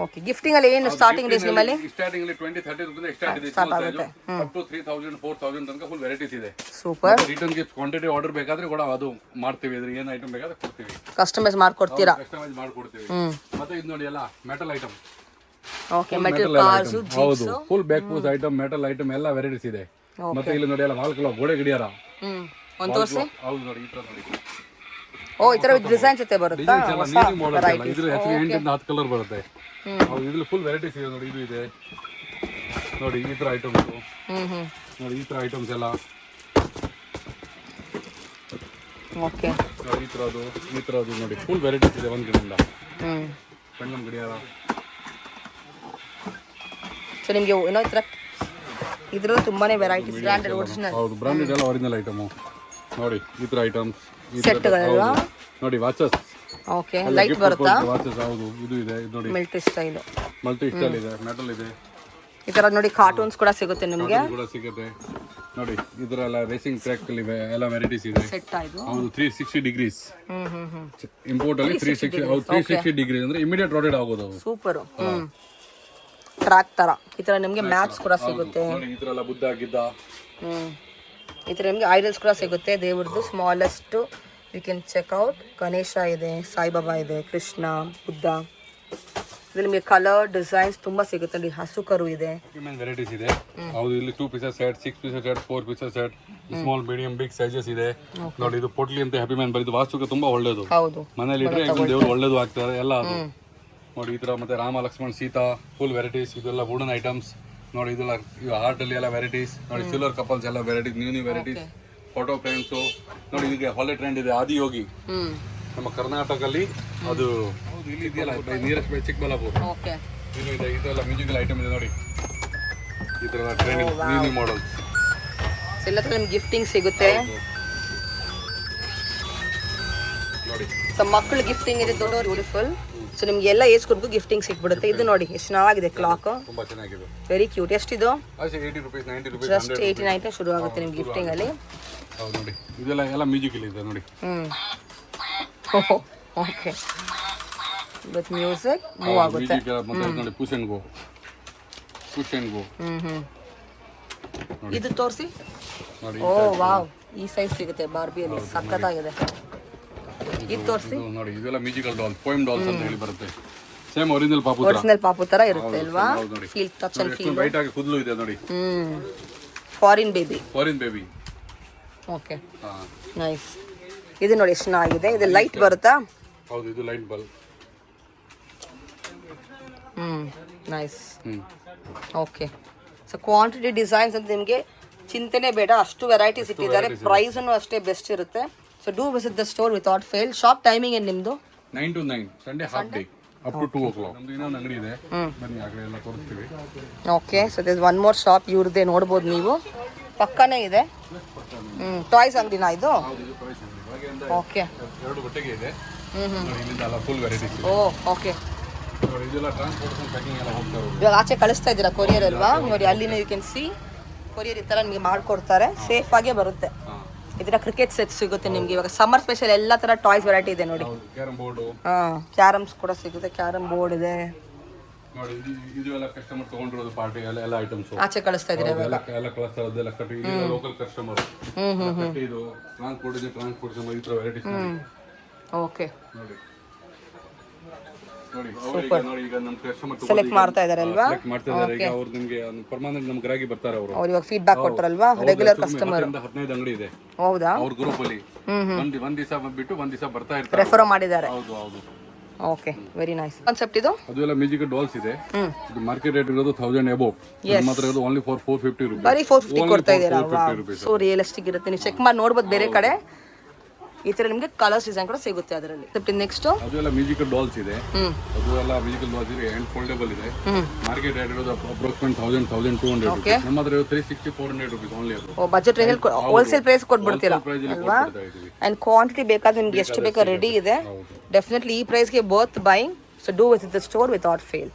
Speaker 2: ಓಕೆ, ಗಿಫ್ಟಿಂಗ್ ಅಲ್ಲಿ ಏನು ಸ್ಟಾರ್ಟಿಂಗ್ ರೇಂಜ್ ನಿಮ್ಮಲ್ಲಿ?
Speaker 1: ಸ್ಟಾರ್ಟಿಂಗ್ ಅಲ್ಲಿ 20-30 ರೂಪಾಯಿ ಸ್ಟಾರ್ಟ್ ಇದೆ. ಸ್ಟಾರ್ಟ್ ಆಗುತ್ತೆ ಅಪ್ ಟು 3000 4000 ತನಕ ಫುಲ್ ವೆರೈಟೀಸ್ ಇದೆ.
Speaker 2: Super.
Speaker 1: Return gift quantity order ಬೇಕಾದ್ರೆ ಕೂಡ ಅದು ಮಾಡ್ತೀವಿ. ಇದ್ರ ಏನು ಐಟಮ್ ಬೇಕಾದ್ರೆ ಕೊಡ್ತೀವಿ.
Speaker 2: ಕಸ್ಟಮೈಸ್ ಮಾಡ್ಕೊಡ್ತೀರಾ?
Speaker 1: ಕಸ್ಟಮೈಸ್ ಮಾಡ್ಕೊಡ್ತೀವಿ. ಮತ್ತೆ ಇದು ನೋಡಿ ಎಲ್ಲ metal item.
Speaker 2: Okay, metal cars,
Speaker 1: ಹೌದು. ಫುಲ್ ಬ್ಯಾಕ್ ಪೂಸ್ ಐಟಮ್, ಮೆಟಲ್ ಐಟಮ್ ಎಲ್ಲ ವೆರೈಟೀಸ್ ಇದೆ. ಮತ್ತೆ ಇಲ್ಲಿ ನೋಡಿ ಎಲ್ಲ ವಾಲ್ ಕ್ಲಾಕ್, ಗೋಡೆ ಗಡಿಯಾರ.
Speaker 2: ಒಂದು ತೋರಿಸಿ.
Speaker 1: ಹೌದು ನೋಡಿ ಈ ತರ ನೋಡಿ.
Speaker 2: ಓ, ಈ ತರ ಡಿಸೈನ್ ಜೊತೆ ಬರುತ್ತಾ?
Speaker 1: ನೀಲಿ ಮಾಡೆಲ್ ಎಲ್ಲ. ಇದ್ರ ಹೆಚ್ಚಿಗೆ 8 ಇಂದ 10 ಕಲರ್ ಬರುತ್ತೆ. ಹೌದು. ಇದ್ರಲ್ಲಿ ಫುಲ್ ವೆರೈಟೀಸ್ ಇದೆ ನೋಡಿ. ಇದು ಇದೆ ನೋಡಿ ಈ ತರ ಐಟಮ್ಸ್. ನೋಡಿ ಈ ತರ ಐಟಮ್ಸ್ ಎಲ್ಲ.
Speaker 2: ಓಕೆ,
Speaker 1: ಈ ತರದು ನೋಡಿ ಫುಲ್ ವೆರೈಟೀಸ್ ಇದೆ. ಒಂದು ಗಿಡದಿಂದ ಪೆಂಡಮ್ ಗಡಿಯಾರ.
Speaker 2: ಸೊ ನಿಮಗೆ ಏನೋ ಈ ತರ ಇದ್ರಲ್ಲಿ ತುಂಬಾನೇ ವೆರೈಟೀಸ್. Branded original.
Speaker 1: ಹೌದು, ಬ್ರಾಂಡೆಡ್ ಎಲ್ಲ ಒರಿಜಿನಲ್ ಐಟಮ್ ನೋಡಿ. ಈ ತರ ಐಟಮ್ಸ್
Speaker 2: ಸೆಟ್ಗಳಲ್ವಾ?
Speaker 1: ನೋಡಿ ವಾಚಸ್.
Speaker 2: ಓಕೆ, ಲೈಟ್ ಬರುತ್ತಾ?
Speaker 1: ವಾಚಸ್. ಹೌದು. ಇದು ಇದೆ. ಇದು ನೋಡಿ
Speaker 2: ಮಲ್ಟಿ ಸ್ಟೈಲ್.
Speaker 1: ಮಲ್ಟಿ ಸ್ಟೈಲ್ ಇದೆ. ಮೆಟಲ್ ಇದೆ.
Speaker 2: ಈ ತರ ನೋಡಿ ಕಾರ್ಟೂನ್ಸ್ ಕೂಡ ಸಿಗುತ್ತೆ ನಿಮಗೆ.
Speaker 1: ಕೂಡ ಸಿಗುತ್ತೆ ನೋಡಿ. ಇದರೆಲ್ಲ ರೇಸಿಂಗ್ ಟ್ರ್ಯಾಕ್ ಅಲ್ಲಿ ಎಲ್ಲ ವೆರೈಟೀಸ್ ಇದೆ.
Speaker 2: ಸೆಟ್ ಆಯ್ತು.
Speaker 1: ಹೌದು. 360 ಡಿಗ್ರೀಸ್ ಇಂಪೋರ್ಟ್ ಅಲ್ಲಿ 360. ಹೌದು, 360 ಡಿಗ್ರೀಸ್ ಅಂದ್ರೆ ಇಮಿಡಿಯೇಟ್ ರೋಟೇಟ್ ಆಗೋದು.
Speaker 2: ಸೂಪರ್. ಟ್ರ್ಯಾಕ್ ತರ ಈ ತರ ನಿಮಗೆ ಮ್ಯಾಪ್ಸ್ ಕೂಡ ಸಿಗುತ್ತೆ.
Speaker 1: ನೋಡಿ ಈ ತರ ಎಲ್ಲ ಬುದ್ಧ ಗಿದ್ದ.
Speaker 2: ಈ ತರ ನಿಮಗೆ ಐಡಲ್ಸ್ ಕೂಡ ಸಿಗುತ್ತೆ ದೇವ್ರದ್ದು. Smallest you can check out. Ganesha ಇದೆ, ಸಾಯಿಬಾಬಾ ಇದೆ, ಕೃಷ್ಣ, ಬುದ್ಧ. ಇದು ನಿಮಗೆ ಕಲರ್ ಡಿಸೈನ್ಸ್ ತುಂಬಾ ಸಿಗುತ್ತೆ ನೋಡಿ. ಹಸುಕರು ಇದೆ.
Speaker 1: ವೆರೈಟೀಸ್ ಇದೆ. ಹೌದು. ಇಲ್ಲಿ 2 pieces set, 6 pieces set, 4 pieces set, small, medium, big sizes ಇದೆ ನೋಡಿ. ಇದು ಪೊಟ್ಲಿ ಅಂತ ಹ್ಯಾಪಿ ಮ್ಯಾನ್ ಬರೀ. ವಾಸ್ತುಗೆ ತುಂಬಾ ಒಳ್ಳೇದು.
Speaker 2: ಹೌದು,
Speaker 1: ಮನೇಲಿ ಇಟ್ರೆ ದೇವ್ರು ಒಳ್ಳೇದು ಆಗ್ತಾರೆ ಎಲ್ಲ ಅದು ನೋಡಿ. ಈ ತರ ಮತ್ತೆ ರಾಮ, ಲಕ್ಷ್ಮಣ, ಸೀತಾ ಫುಲ್ ವೆರೈಟೀಸ್. ಇದೆಲ್ಲ ವುಡನ್ ಐಟಮ್ಸ್ ನೋಡಿ. ಇದೆಲ್ಲ ಹಾರ್ಟ್ ಅಲ್ಲಿ ಎಲ್ಲ ವೆರೈಟೀಸ್ ನೋಡಿ. ಸಿಲ್ವರ್ ಕಪಲ್ಸ್ ಎಲ್ಲ varieties, new varieties. Photo frames ನೋಡಿ. ಇದಕ್ಕೆ ಹೊಳೆ ಟ್ರೆಂಡ್ ಇದೆ. ಆದಿಯೋಗಿ ನಮ್ಮ ಕರ್ನಾಟಕದಲ್ಲಿ ಅದು. ಇಲ್ಲಿ ಇದೆಯಲ್ಲ ನಿಯರೆಸ್ಟ್ ಬೈ ಚಿಕ್ಕಬಳ್ಳಾಪುರ. ಇದು ಇದೆ. ಇದೆಲ್ಲ ಮ್ಯೂಸಿಕಲ್ ಐಟಮ್ ಇದೆ ನೋಡಿ. ಈ ತರ ಟ್ರೆಂಡಿಂಗ್ ನ್ಯೂ ಮಾಡೆಲ್ಸ್
Speaker 2: ಎಲ್ಲ ತರ ನಿಮ್ಗೆ ಗಿಫ್ಟಿಂಗ್ ಸಿಗುತ್ತೆ
Speaker 1: ನೋಡಿ.
Speaker 2: ಸೊ ಮಕ್ಕಳು ಗಿಫ್ಟಿಂಗ್ ಇದೆ, ದೊಡ್ಡವರು ಬ್ಯೂಟಿಫುಲ್. ಸೊ ನಿಮ್ಗೆ ಎಲ್ಲ ಏಜ್ ಗ್ರೂಪ್ಗೂ ಗಿಫ್ಟಿಂಗ್ ಸಿಕ್ಬಿಡುತ್ತೆ. ಇದು ನೋಡಿ ಎಷ್ಟು ಚೆನ್ನಾಗಿದೆ ಕ್ಲಾಕ್,
Speaker 1: ತುಂಬಾ ಚೆನ್ನಾಗಿದೆ.
Speaker 2: Very cute. ಎಷ್ಟಿದು?
Speaker 1: ಅಷ್ಟೇ 80 ರೂಪೀಸ್ 90 ರೂಪೀಸ್
Speaker 2: ಜಸ್ಟ್ 89 ಶುರು ಆಗುತ್ತೆ ನಿಮ್ಗೆ ಗಿಫ್ಟಿಂಗ್ ಅಲ್ಲಿ.
Speaker 1: ಹೌದು ನೋಡಿ, ಇದೆಲ್ಲ ಎಲ್ಲ ಮ್ಯೂಸಿಕ್ ಇದೆ ನೋಡಿ.
Speaker 2: ಓಕೆ, ವಿತ್ ಮ್ಯೂಸಿಕ್ ಮೂವ್ ಆಗುತ್ತೆ.
Speaker 1: ಮತ್ತೆ ನೋಡಿ ಪುಷ್ ಅಂಡ್ ಗೋ.
Speaker 2: ಇದು ತೋರಿಸಿ.
Speaker 1: ನೋಡಿ
Speaker 2: ಓ ವಾವ್, ಈ ಸೈಜ್ ಸಿಗುತ್ತೆ ಬಾರ್ಬಿಯಲ್ಲಿ, ಸಖತ್ತಾಗಿದೆ. ಇದು ತೋರಿಸಿ.
Speaker 1: ನೋಡಿ ಇದೆಲ್ಲ ಮ್ಯೂಸಿಕಲ್ ಡಾಲ್, ಪೋಯಮ್ ಡಾಲ್ಸ್ ಅಂತ ಹೇಳಿ ಬರುತ್ತೆ. ಸೇಮ್ ಒರಿಜಿನಲ್ ಪಾಪು
Speaker 2: ತರ ಇರುತ್ತೆ ಅಲ್ವಾ? Feel touch and feel.
Speaker 1: White ಆಗಿ ಕೂದಲು ಇದೆ ನೋಡಿ.
Speaker 2: Foreign baby. ಓಕೆ,
Speaker 1: ಹಾ
Speaker 2: ನೈಸ್. ಇದು ನೋಡಿ ಎಷ್ಟು ಚೆನ್ನಾಗಿದೆ. ಇದು ಲೈಟ್ ಬರುತ್ತಾ?
Speaker 1: ಹೌದು, ಇದು light bulb.
Speaker 2: Nice. Okay, so quantity designs ಅಂತ ನಿಮಗೆ ಚಿಂತೆನೇ ಬೇಡ, ಅಷ್ಟು ವೆರೈಟೀಸ್ ಇಟ್ಟಿದ್ದಾರೆ. ಪ್ರೈಸನ್ನು ಅಷ್ಟೇ ಬೆಸ್ಟ್ ಇರುತ್ತೆ. So do visit the store without fail. Shop timing ಏನು ನಿಮ್ಮದು?
Speaker 1: 9 to 9, Sunday half day up to 2 o'clock. ನಮ್ದು ಇನ್ನೊಂದು ಅಂಗಡಿ ಇದೆ, ಬನ್ನಿ ಆ ಕಡೆ ಎಲ್ಲ ತೋರಿಸ್ತೀವಿ.
Speaker 2: Okay, so this one more shop ಇವ್ರದ್ದೇ, ನೋಡ್ಬೋದು ನೀವು, ಪಕ್ಕನೇ ಇದೆ. ಟಾಯ್ಸ್ ಅಂಗಡಿನಾ ಇದು? ಓಕೆ,
Speaker 1: 2 ಬಟ್ಟೆಗೆ ಇದೆ. ನೋಡಿ ಇಲ್ಲಿಂದ ಎಲ್ಲ ಫುಲ್ ವೆರೈಟೀಸ್ ಇದೆ.
Speaker 2: ಓ ಓಕೆ.
Speaker 1: ನೋಡಿ ಇದೆಲ್ಲ ಟ್ರಾನ್ಸ್ಪೋರ್ಟೇಷನ್ ಪ್ಯಾಕಿಂಗ್ ಎಲ್ಲ ಹೋಗ್ತಾ ಇರೋದು.
Speaker 2: ಇವಾಗ ಆಚೆ ಕಳಿಸ್ತಾ ಇದ್ದೀರಾ ಕೊರಿಯರ್ ಅಲ್ವಾ? ನೋಡಿ ಅಲ್ಲಿನ ಯು ಕ್ಯಾನ್ ಸಿ ಕೊರಿಯರ್ ಈ ಥರ ನಿಮಗೆ ಮಾಡ್ಕೊಡ್ತಾರೆ, ಸೇಫ್ ಆಗೇ ಬರುತ್ತೆ. ಇದರ ಕ್ರಿಕೆಟ್ ಸೆಟ್ ಸಿಗುತ್ತೆ ನಿಮ್ಗೆ. ಇವಾಗ ಸಮ್ಮರ್ ಸ್ಪೆಷಲ್ ಎಲ್ಲ ತರ ಟಾಯ್ಸ್ ವೆರೈಟಿ ಇದೆ ನೋಡಿ.
Speaker 1: ಕ್ಯಾರಮ್ ಬೋರ್ಡ್,
Speaker 2: ಕ್ಯಾರಮ್ಸ್ ಕೂಡ ಸಿಗುತ್ತೆ. ಕ್ಯಾರಮ್ ಬೋರ್ಡ್ ಇದೆ
Speaker 1: ನೋಡಿ. ಇದು ಎಲ್ಲ ಕಸ್ಟಮರ್ ತಗೊಂಡಿರೋದು ಪಾರ್ಟಿ ಎಲ್ಲ ಐಟಮ್ಸ್
Speaker 2: ಆಚೆ ಕಳಿಸ್ತಾ ಇದ್ದೀರಾ
Speaker 1: ಎಲ್ಲ ಕಳಿಸ್ತಾ ಇರೋದೆಲ್ಲ ಕಟ್ಟಿ. ಇದು ಲೋಕಲ್ ಕಸ್ಟಮರ್ ಕಟ್ಟಿ. ಇದು ಟ್ರಾನ್ಸ್ಪೋರ್ಟೇಷನ್ ಈ ತರ ವೆರೈಟೀಸ್
Speaker 2: ಓಕೆ
Speaker 1: ನೋಡಿ. ನೋಡಿ ನೋಡಿ ಈಗ ನಮ್ಮ ಕಸ್ಟಮರ್
Speaker 2: ಸೆಲೆಕ್ಟ್ ಮಾಡ್ತಾ ಇದ್ದಾರೆ ಅಲ್ವಾ?
Speaker 1: ಮಾಡ್ತಾ ಇದ್ದಾರೆ. ಈಗ ಅವ್ರು ನಿಮಗೆ ಪರ್ಮನೆಂಟ್ ನಮ್ಮ ಗ್ರಾಹಕಿ ಬರ್ತಾರೆ. ಅವರು
Speaker 2: ಇವಾಗ ಫೀಡ್ಬ್ಯಾಕ್ ಕೊಟ್ಟರಲ್ವಾ? Regular customer.
Speaker 1: 15 ಅಂಗಡಿ ಇದೆ
Speaker 2: ಹೌದಾ?
Speaker 1: ಅವ್ರ ಗ್ರೂಪ್ ಅಲ್ಲಿ. ಒಂದ್ ದಿವಸ ಬಿಟ್ಟು ಒಂದ್ ದಿವಸ ಬರ್ತಾ ಇರ್ತಾರೆ.
Speaker 2: ರೆಫರ್ ಮಾಡಿದ್ದಾರೆ.
Speaker 1: ಹೌದು ಹೌದು.
Speaker 2: ಓಕೆ, ವೆರಿ ನೈಸ್ ಕಾನ್ಸೆಪ್ಟ್ ಇದು.
Speaker 1: ಅದು ಎಲ್ಲ ಮ್ಯೂಸಿಕಲ್ ಡಾಲ್ಸ್ ಇದೆ. ಇದು ಮಾರ್ಕೆಟ್ ರೇಟ್ ಇರೋದು 1000 above. ಮಾತ್ರ ಇದು ಓನ್ಲಿ ಫಾರ್ 450 ರೂಪೀಸ್.
Speaker 2: ಬರೀ 450 ಕೊಡ್ತಾ ಇದ್ದೀರಾ? ಸೊ ರಿಯಲಿಸ್ಟಿಕ್ ಇರುತ್ತೆ. ನೀವು ಚೆಕ್ ಮಾಡಿ ನೋಡ್ಬೋದು ಬೇರೆ ಕಡೆ. ಈ ತರ ನಿಮಗೆ ಕಲರ್ಸ್ ಡಿಸೈನ್ ಕೂಡ ಸಿಗುತ್ತೆ ಅದರಲ್ಲಿ. ನೆಕ್ಸ್ಟ್
Speaker 1: ಅದು ಎಲ್ಲ ಮ್ಯೂಸಿಕಲ್ ಡಾಲ್ಸ್ ಇದೆ. ಅದು ಎಲ್ಲ ಮ್ಯೂಸಿಕಲ್ ಡಾಲ್ಸ್ ಇದೆ, ಹ್ಯಾಂಡ್ ಫೋಲ್ಡಬಲ್ ಇದೆ. ಮಾರ್ಕೆಟ್ ರೇಟ್ ಇರೋದು ಅಪ್ರಾಕ್ಸಿಮೇಟ್ 1000-1200 ರೂಪೀಸ್. ನಮ್ಮ ಹತ್ರ 360-400 ರೂಪೀಸ್ ಓನ್ಲಿ. ಅದು
Speaker 2: ಬಜೆಟ್ ರೇಂಜ್ ಹೋಲ್ಸೇಲ್ ಪ್ರೈಸ್ ಕೊಟ್ಬಿಡ್ತೀರಾ ಅಲ್ವಾ? ಅಂಡ್ ಕ್ವಾಂಟಿಟಿ ಬೇಕಾದ್ರೆ ನಿಮ್ಗೆ ಎಷ್ಟು ಬೇಕಾ ರೆಡಿ ಇದೆ. ಡೆಫಿನೆಟ್ಲಿ ಈ ಪ್ರೈಸ್ಗೆ worth buying. So do with the store without fail.